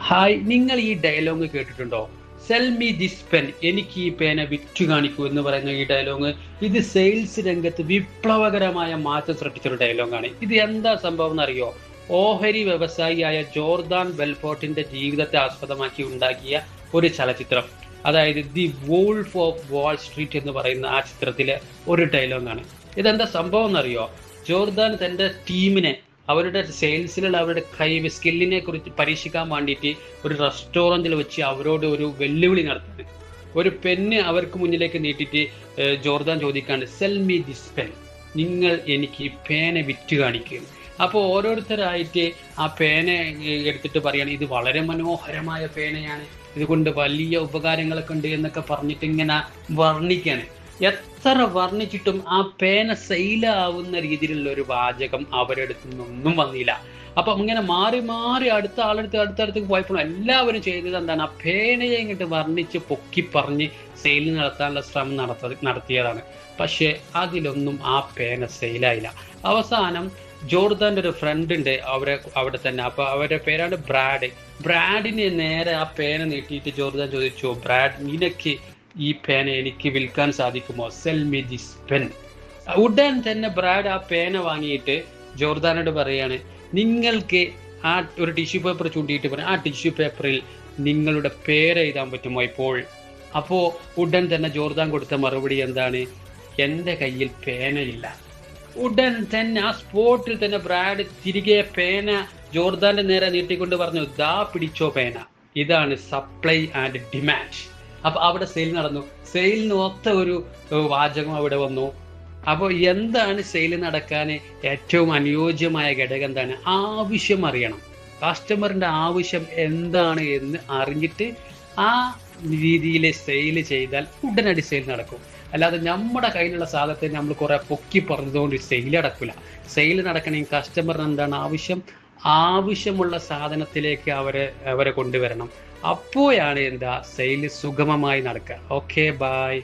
Hi, നിങ്ങൾ ഈ dialogue കേട്ടിട്ടുണ്ടോ? സെൽ മീ ദിസ് പെൻ, എനിക്ക് ഈ പേന വിറ്റു കാണിക്കൂ എന്ന് പറയുന്ന ഈ ഡയലോഗ് ഇത് സെയിൽസ് രംഗത്ത് വിപ്ലവകരമായ മാറ്റം സൃഷ്ടിച്ചൊരു ഡയലോഗാണ്. ഇത് എന്താ സംഭവം എന്നറിയോ? ഓഹരി വ്യവസായിയായ ജോർദാൻ ബെൽഫോർട്ടിന്റെ ജീവിതത്തെ ആസ്പദമാക്കി ഉണ്ടാക്കിയ ഒരു ചലച്ചിത്രം, അതായത് the wolf of Wall Street എന്ന് പറയുന്ന ആ ചിത്രത്തിലെ ഒരു ഡയലോഗാണ്. ഇതെന്താ സംഭവം എന്നറിയോ? ജോർദാൻ തന്റെ ടീമിനെ അവരുടെ സെയിൽസിലുള്ള അവരുടെ സ്കില്ലിനെ കുറിച്ച് പരീക്ഷിക്കാൻ വേണ്ടിയിട്ട് ഒരു റെസ്റ്റോറൻറ്റിൽ വെച്ച് അവരോട് ഒരു വെല്ലുവിളി നടത്തുന്നത്. ഒരു പെന്ന് അവർക്ക് മുന്നിലേക്ക് നീട്ടിയിട്ട് ജോർദാൻ ചോദിക്കാണ്ട്, സെൽ മീ ദിസ് പെൻ, നിങ്ങൾ എനിക്ക് ഈ പേന വിറ്റ് കാണിക്കും. അപ്പോൾ ഓരോരുത്തരായിട്ട് ആ പേന എടുത്തിട്ട് പറയാണ്, ഇത് വളരെ മനോഹരമായ പേനയാണ്, ഇതുകൊണ്ട് വലിയ ഉപകാരങ്ങളൊക്കെ ഉണ്ട് എന്നൊക്കെ പറഞ്ഞിട്ട് ഇങ്ങനെ വർണ്ണിക്കാണ്. എത്ര വർണ്ണിച്ചിട്ടും ആ പേന സെയിലാവുന്ന രീതിയിലുള്ള ഒരു വാചകം അവരെടുത്തു നിന്നൊന്നും വന്നില്ല. അപ്പം ഇങ്ങനെ മാറി മാറി അടുത്തടുത്ത് പോയപ്പോൾ എല്ലാവരും ചെയ്തത് എന്താണ്? ആ പേനയെ ഇങ്ങോട്ട് വർണ്ണിച്ച് പൊക്കി പറഞ്ഞ് സെയിൽ നടത്താനുള്ള ശ്രമം നടത്തിയതാണ്. പക്ഷേ അതിലൊന്നും ആ പേന സെയിലായില്ല. അവസാനം ജോർദാൻ്റെ ഒരു ഫ്രണ്ട് ഉണ്ട് അവിടെ തന്നെ. അപ്പോൾ അവരുടെ പേരാണ് ബ്രാഡിന് നേരെ ആ പേന നീട്ടിയിട്ട് ജോർദാൻ ചോദിച്ചു, ബ്രാഡ്, നിനക്ക് ഈ പേന എനിക്ക് വിൽക്കാൻ സാധിക്കുമോ? Cell me this pen. ഉടൻ തന്നെ ബ്രാഡ് ആ പേന വാങ്ങിയിട്ട് ജോർദാനോട് പറയാണ്, നിങ്ങൾക്ക് ആ ഒരു ടിഷ്യൂ പേപ്പർ ചൂണ്ടിയിട്ട് പറയും, ആ ടിഷ്യൂ പേപ്പറിൽ നിങ്ങളുടെ പേര് എഴുതാൻ പറ്റുമോ ഇപ്പോൾ? അപ്പോൾ ഉടൻ തന്നെ ജോർദാൻ കൊടുത്ത മറുപടി എന്താണ്? എൻ്റെ കയ്യിൽ പേനയില്ല. ഉടൻ തന്നെ ആ സ്പോട്ടിൽ തന്നെ ബ്രാഡ് തിരികെ പേന ജോർദാന്റെ നേരെ നീട്ടിക്കൊണ്ട് പറഞ്ഞു, ദാ പിടിച്ചോ പേന. ഇതാണ് സപ്ലൈ ആൻഡ് ഡിമാൻഡ്. അപ്പൊ അവിടെ സെയിൽ നടന്നു. സെയിലിന് ഒത്ത ഒരു വാചകം അവിടെ വന്നു. അപ്പോൾ എന്താണ് സെയിൽ നടക്കാൻ ഏറ്റവും അനുയോജ്യമായ ഘടകം എന്താണ്? ആവശ്യം അറിയണം. കസ്റ്റമറിന്റെ ആവശ്യം എന്താണ് എന്ന് അറിഞ്ഞിട്ട് ആ രീതിയിൽ സെയിൽ ചെയ്താൽ ഉടനടി സെയിൽ നടക്കും. അല്ലാതെ നമ്മുടെ കയ്യിലുള്ള സാധനത്തെ നമ്മൾ കുറെ പൊക്കി പറഞ്ഞതുകൊണ്ട് സെയിൽ നടക്കില്ല. സെയിൽ നടക്കണമെങ്കിൽ കസ്റ്റമറിന് എന്താണ് ആവശ്യമുള്ള സാധനത്തിലേക്ക് അവരെ കൊണ്ടുവരണം. അപ്പോഴാണ് സെയിൽ സുഗമമായി നടക്കുക. Okay, by.